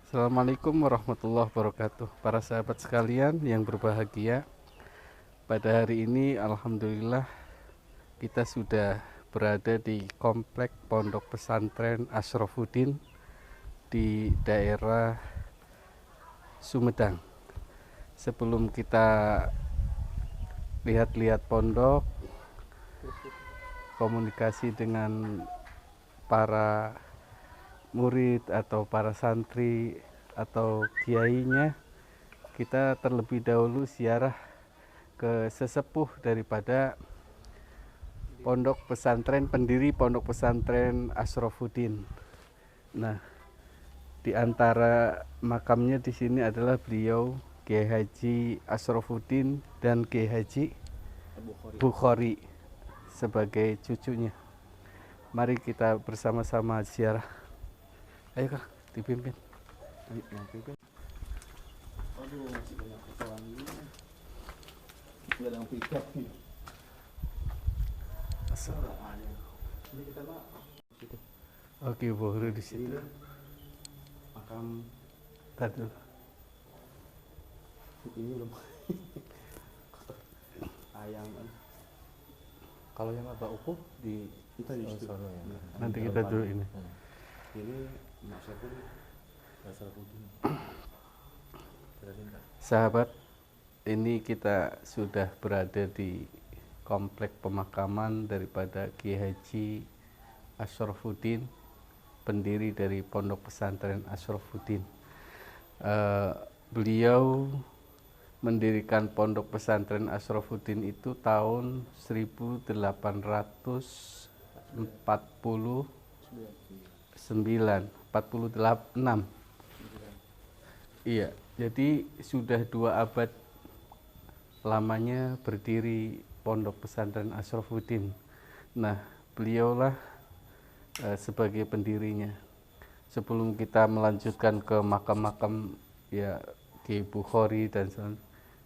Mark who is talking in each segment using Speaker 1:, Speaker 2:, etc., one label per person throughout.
Speaker 1: Assalamualaikum warahmatullahi wabarakatuh. Para sahabat sekalian yang berbahagia, pada hari ini alhamdulillah kita sudah berada di komplek Pondok Pesantren Asyrafuddin di daerah Sumedang. Sebelum kita lihat-lihat pondok, komunikasi dengan para murid atau para santri atau kiainya, kita terlebih dahulu ziarah ke sesepuh daripada pondok pesantren, pendiri pondok pesantren Asyrafuddin. Nah, di antara makamnya di sini adalah beliau Kiai Haji Asyrafuddin dan Kiai Haji Bukhari sebagai cucunya. Mari kita bersama-sama ziarah. Ayo Kak, dipimpin.
Speaker 2: Ayo, yang pimpin. Aduh, masih banyak kesalahan ini. Udah yang piket nih. Ini kita Pak. Situ.
Speaker 1: Oke, Bukhari di situ.
Speaker 2: Makam
Speaker 1: Tadi.
Speaker 2: ini belum. Ayam. Kalau yang Mbak Uku di kita di situ.
Speaker 1: Nanti kita dulu ini.
Speaker 2: Ini Mak Syaful Asyrafuddin.
Speaker 1: Sahabat, ini kita sudah berada di komplek pemakaman daripada Kiai Haji Asyrafuddin, pendiri dari Pondok Pesantren Asyrafuddin. Beliau mendirikan Pondok Pesantren Asyrafuddin itu tahun 1846. Iya, jadi sudah 2 abad lamanya berdiri Pondok Pesantren Asyrafuddin. Nah, beliaulah sebagai pendirinya. Sebelum kita melanjutkan ke makam-makam ya Kiai Bukhari dan sebagainya,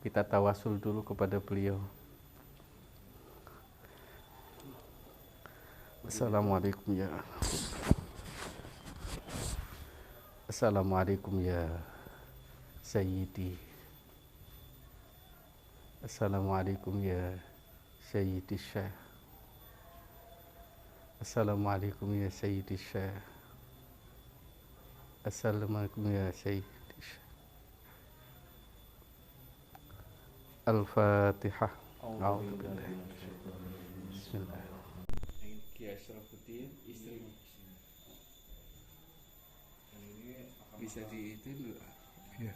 Speaker 1: kita tawasul dulu kepada beliau. Assalamualaikum ya. Assalamualaikum ya Sayyidi. Assalamualaikum ya Sayyidi Syekh. Assalamualaikum ya Sayyidi Syekh. Assalamualaikum ya Sayyidi Syekh. Al-Fatihah. A'udzubillahi Bismillahirrahmanirrahim. Kiai Asyrafuddin, istrinya. Bisa diitin dulu. Iya.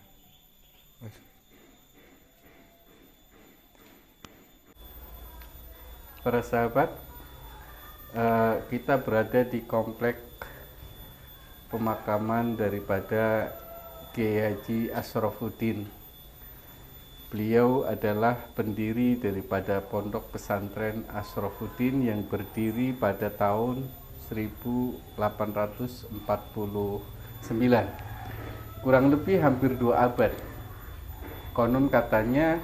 Speaker 1: Para sahabat, kita berada di komplek pemakaman daripada Kiai Haji Asyrafuddin. Beliau adalah pendiri daripada Pondok Pesantren Asyrafuddin yang berdiri pada tahun 1849. Kurang lebih hampir 2 abad. Konon katanya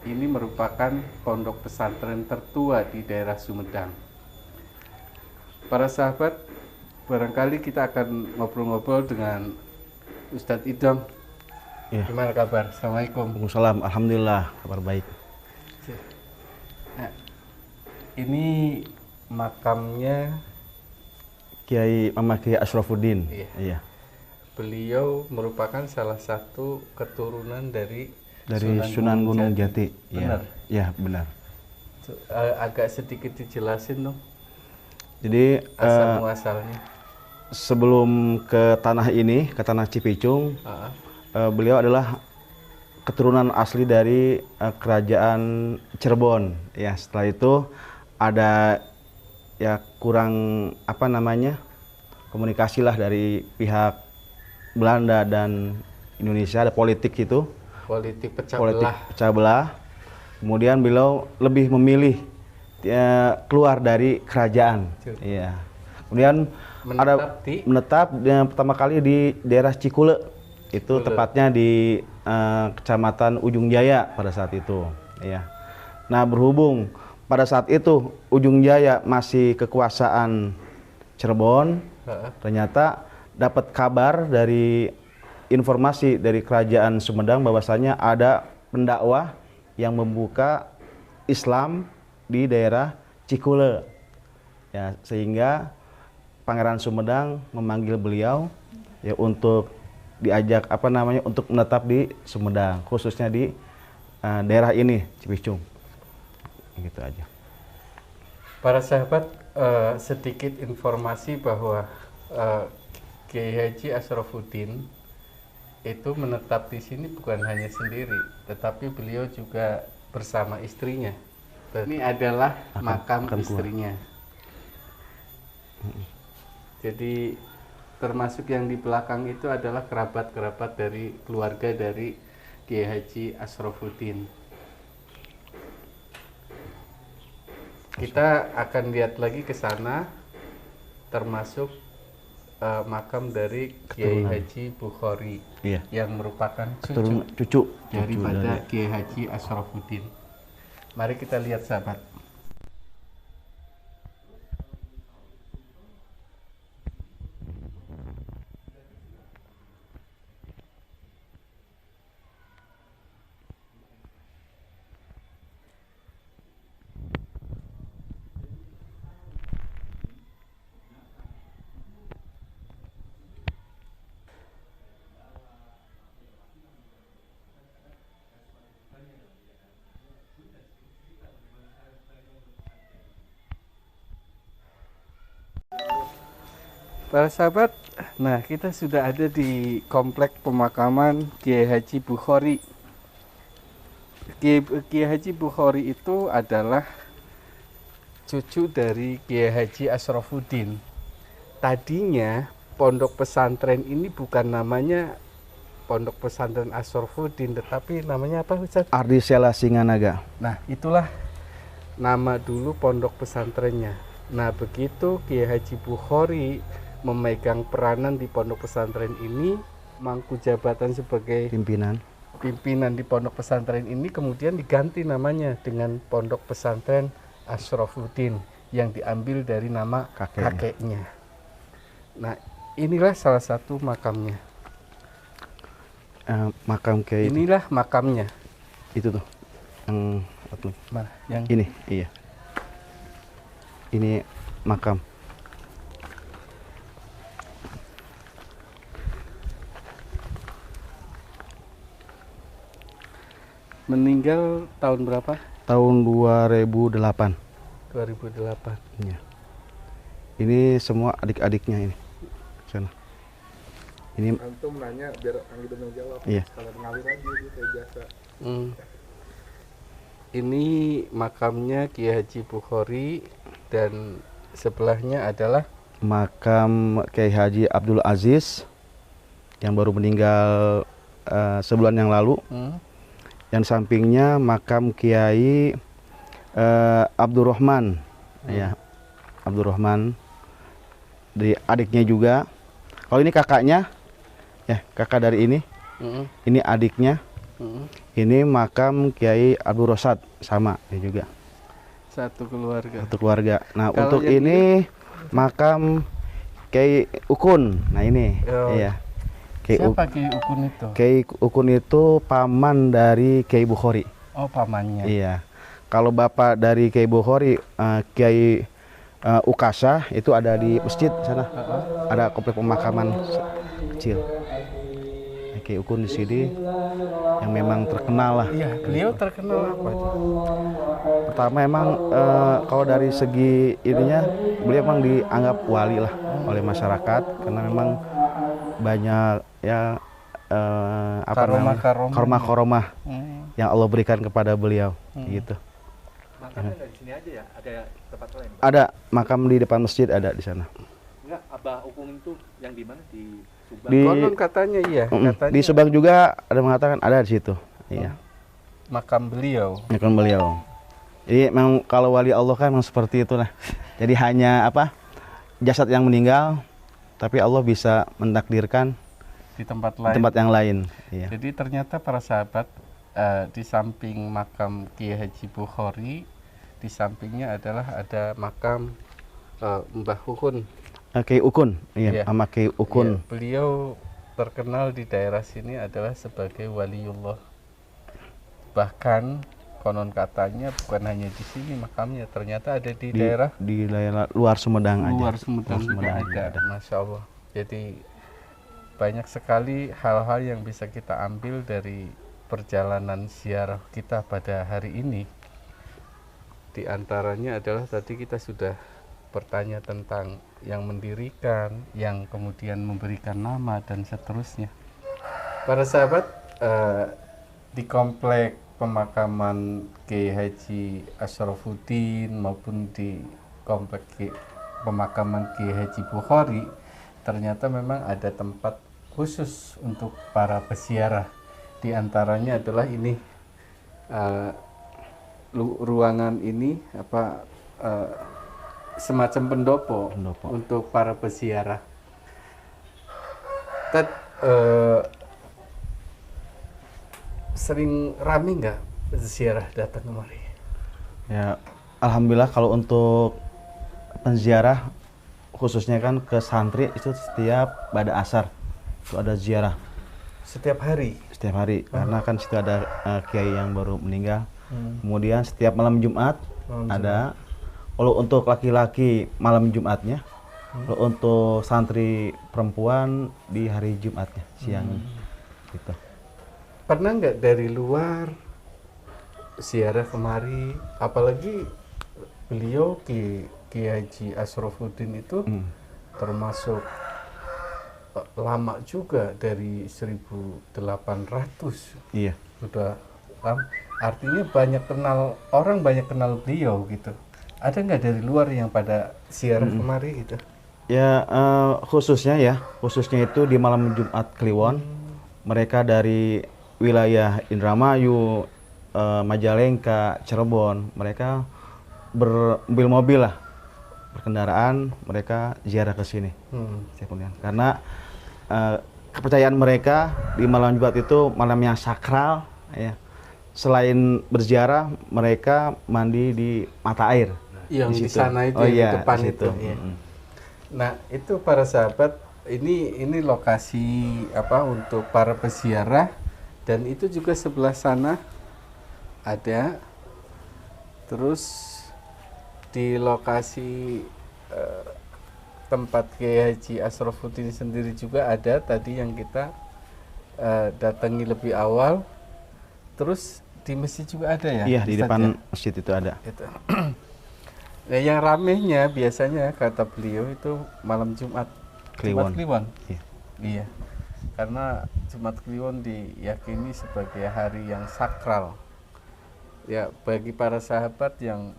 Speaker 1: ini merupakan pondok pesantren tertua di daerah Sumedang. Para sahabat, barangkali kita akan ngobrol-ngobrol dengan Ustadz Idham.
Speaker 2: Ya.
Speaker 1: Gimana kabar? Assalamualaikum.
Speaker 2: Waalaikumsalam. Alhamdulillah, kabar baik.
Speaker 1: Nah, ini makamnya
Speaker 2: Kiai Asyrafuddin.
Speaker 1: Iya. Beliau merupakan salah satu keturunan dari
Speaker 2: Sunan Gunung Jati.
Speaker 1: Benar.
Speaker 2: Ya, benar.
Speaker 1: Agak sedikit dijelasin dong.
Speaker 2: Jadi
Speaker 1: asal muasalnya.
Speaker 2: Sebelum ke tanah ini, ke tanah Cipicung, beliau adalah keturunan asli dari kerajaan Cirebon. Ya, setelah itu ada ya kurang komunikasi lah dari pihak Belanda dan Indonesia, ada politik itu.
Speaker 1: Politik pecah
Speaker 2: belah. Kemudian beliau lebih memilih keluar dari kerajaan. Iya. Kemudian menetap pertama kali di daerah Cikule. Itu tepatnya di Kecamatan Ujung Jaya pada saat itu. Iya. Nah, berhubung pada saat itu Ujung Jaya masih kekuasaan Cirebon, ternyata dapat kabar dari informasi dari kerajaan Sumedang bahwasanya ada pendakwah yang membuka Islam di daerah Cikule. Ya, sehingga Pangeran Sumedang memanggil beliau ya untuk diajak untuk menetap di Sumedang, khususnya di daerah ini Cibicung. Gitu aja.
Speaker 1: Para sahabat, sedikit informasi bahwa Kiai Haji Asyrafuddin itu menetap di sini bukan hanya sendiri, tetapi beliau juga bersama istrinya. Ini adalah makam istrinya. Jadi termasuk yang di belakang itu adalah kerabat-kerabat dari keluarga dari Kiai Haji Asyrafuddin. Kita akan lihat lagi ke sana, termasuk makam dari Kiai Haji Bukhari, yang merupakan cucu daripada Kiai Haji Asyrafuddin. Mari kita lihat sahabat. Para sahabat, nah kita sudah ada di komplek pemakaman Kiai Haji Bukhari. Kiai Haji Bukhari itu adalah cucu dari Kiai Haji Asyrafuddin. Tadinya pondok pesantren ini bukan namanya Pondok Pesantren Asyrafuddin, tetapi namanya apa Ustaz?
Speaker 2: Ardisela Singanaga.
Speaker 1: Nah, itulah nama dulu pondok pesantrennya. Nah, begitu Kiai Haji Bukhari memegang peranan di pondok pesantren ini, mangku jabatan sebagai pimpinan di pondok pesantren ini, kemudian diganti namanya dengan Pondok Pesantren Asyrafuddin yang diambil dari nama kakeknya. Nah, inilah salah satu makamnya.
Speaker 2: Makam Kiai.
Speaker 1: Inilah makamnya.
Speaker 2: Itu tuh.
Speaker 1: Mana? Yang
Speaker 2: ini, iya. Ini makam.
Speaker 1: Meninggal tahun berapa?
Speaker 2: Tahun 2008.
Speaker 1: 2008.
Speaker 2: Iya. Ini semua adik-adiknya ini. Sana. Ini
Speaker 3: antum nanya biar Kang Idam yang jawab.
Speaker 2: Iya.
Speaker 3: Sekalian ngalir aja gitu kayak biasa.
Speaker 1: Ini makamnya Kiai Haji Bukhari dan sebelahnya adalah
Speaker 2: makam Kiai Haji Abdul Aziz yang baru meninggal sebulan yang lalu. Yang sampingnya makam Kiai Abdurrahman, ya, Abdurrahman, dari adiknya juga. Kalau ini kakaknya, ya kakak dari ini, ini adiknya, ini makam Kiai Abdul Rosad, sama ya juga.
Speaker 1: Satu keluarga.
Speaker 2: Satu keluarga. Nah, kalau untuk ini makam Kiai Ukun, nah ini, iya.
Speaker 1: Siapa Kiai Ukun itu?
Speaker 2: Kiai Ukun itu paman dari Kiai Bukhari.
Speaker 1: Oh, pamannya.
Speaker 2: Iya. Kalau bapak dari Kiai Bukhari, Kiai Ukasa itu ada di masjid sana. Ada komplek pemakaman kecil. Kiai Ukun di sini yang memang terkenal lah.
Speaker 1: Iya, beliau terkenal apa?
Speaker 2: Pertama emang kalau dari segi ininya beliau memang dianggap wali lah oleh masyarakat karena memang banyak ya karomah yang Allah berikan kepada beliau gitu.
Speaker 3: Makamnya nggak di sini aja ya? Ada tempat lain?
Speaker 2: Ada makam di depan masjid, ada di sana.
Speaker 3: Enggak, Abah Ukung itu yang di mana? Di Subang?
Speaker 1: Konon katanya iya. Katanya
Speaker 2: di Subang juga ada mengatakan ada di situ. Iya.
Speaker 1: Makam beliau.
Speaker 2: Makam beliau. Jadi memang kalau wali Allah kan memang seperti itulah. Jadi hanya jasad yang meninggal, tapi Allah bisa mentakdirkan
Speaker 1: di tempat lain.
Speaker 2: Di tempat yang lain. Iya.
Speaker 1: Jadi ternyata para sahabat, di samping makam Kiai Haji Bukhari, di sampingnya adalah ada makam Mbah Ukun.
Speaker 2: Kiai Ukun, iya, sama Kiai Ukun.
Speaker 1: Iya, beliau terkenal di daerah sini adalah sebagai waliullah. Bahkan konon katanya bukan hanya di sini makamnya, ternyata ada di daerah
Speaker 2: luar Sumedang aja.
Speaker 1: Luar Sumedang juga ada. Masya Allah. Jadi banyak sekali hal-hal yang bisa kita ambil dari perjalanan ziarah kita pada hari ini. Di antaranya adalah tadi kita sudah bertanya tentang yang mendirikan, yang kemudian memberikan nama dan seterusnya. Para sahabat, di komplek pemakaman Kiai Haji Asyrafuddin maupun di komplek pemakaman Kiai Haji Bukhari, ternyata memang ada tempat khusus untuk para peziarah. Di antaranya adalah ini, ruangan ini semacam pendopo untuk para peziarah. Sering rame nggak peziarah datang kemari?
Speaker 2: Ya, alhamdulillah kalau untuk penziarah khususnya kan ke santri itu setiap pada asar itu ada ziarah.
Speaker 1: Setiap hari?
Speaker 2: Setiap hari, karena kan situ ada kiai yang baru meninggal. Kemudian setiap malam Jumat ada. Kalau untuk laki-laki malam Jumatnya, kalau untuk santri perempuan di hari Jumatnya siang gitu.
Speaker 1: Pernah nggak dari luar ziarah kemari, apalagi beliau Kiai Haji Asyrafuddin itu termasuk lama juga, dari 1800.
Speaker 2: Iya.
Speaker 1: Sudah lama. Artinya banyak kenal beliau gitu. Ada nggak dari luar yang pada ziarah kemari gitu?
Speaker 2: Ya, khususnya itu di malam Jumat Kliwon, mereka dari wilayah Indramayu, Majalengka, Cirebon, mereka bermobil-mobil lah, berkendaraan, mereka ziarah ke sini. Karena kepercayaan mereka di malam Jumat itu malam yang sakral, ya. Selain berziarah, mereka mandi di mata air.
Speaker 1: Yang di sana itu, di depan itu. Ya. Nah, itu para sahabat, ini lokasi untuk para peziarah, dan itu juga sebelah sana ada. Terus di lokasi tempat Kiai Haji Asyrafuddin sendiri juga ada tadi yang kita datangi lebih awal. Terus di masjid juga ada ya?
Speaker 2: Iya, di depan masjid itu ada.
Speaker 1: Itu. Nah, yang ramenya biasanya kata beliau itu malam Jumat
Speaker 2: Kliwon.
Speaker 1: Iya. Karena Jumat Kliwon diyakini sebagai hari yang sakral. Ya, bagi para sahabat yang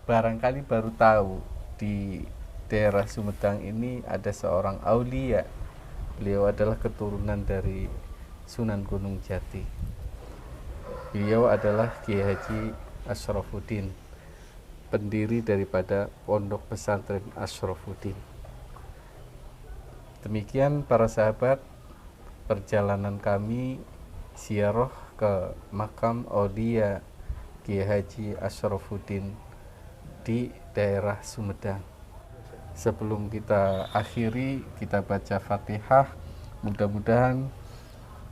Speaker 1: barangkali baru tahu, di daerah Sumedang ini ada seorang aulia. Beliau adalah keturunan dari Sunan Gunung Jati. Beliau adalah Kiai Haji Asyrafuddin, pendiri daripada Pondok Pesantren Asyrafuddin. Demikian para sahabat, perjalanan kami ziarah ke makam aulia Kiai Haji Asyrafuddin di daerah Sumedang. Sebelum kita akhiri, kita baca Fatihah. Mudah-mudahan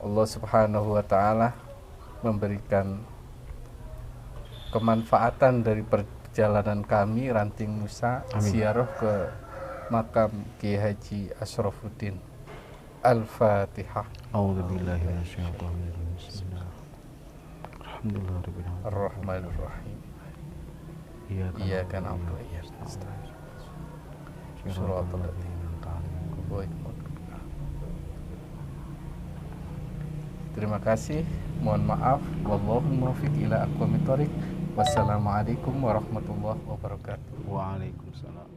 Speaker 1: Allah Subhanahu wa Ta'ala memberikan kemanfaatan dari perjalanan kami Ranting Nusa ziarah ke makam Kiai Haji Asyrafuddin. Al-Fatihah.
Speaker 2: A'udzubillahi minasyaitonir rajim. Alhamdulillahirabbil alamin.
Speaker 1: Ar-Rahmanir-Rahim. Iyyaka na'budu wa iyyaka nasta'in. Shiratal ladzina an'amta 'alaihim. Terima kasih. Mohon maaf. Wallahu muwaffiq ila aqwamit thoriq. Wassalamualaikum warahmatullahi wabarakatuh.
Speaker 2: Waalaikumsalam.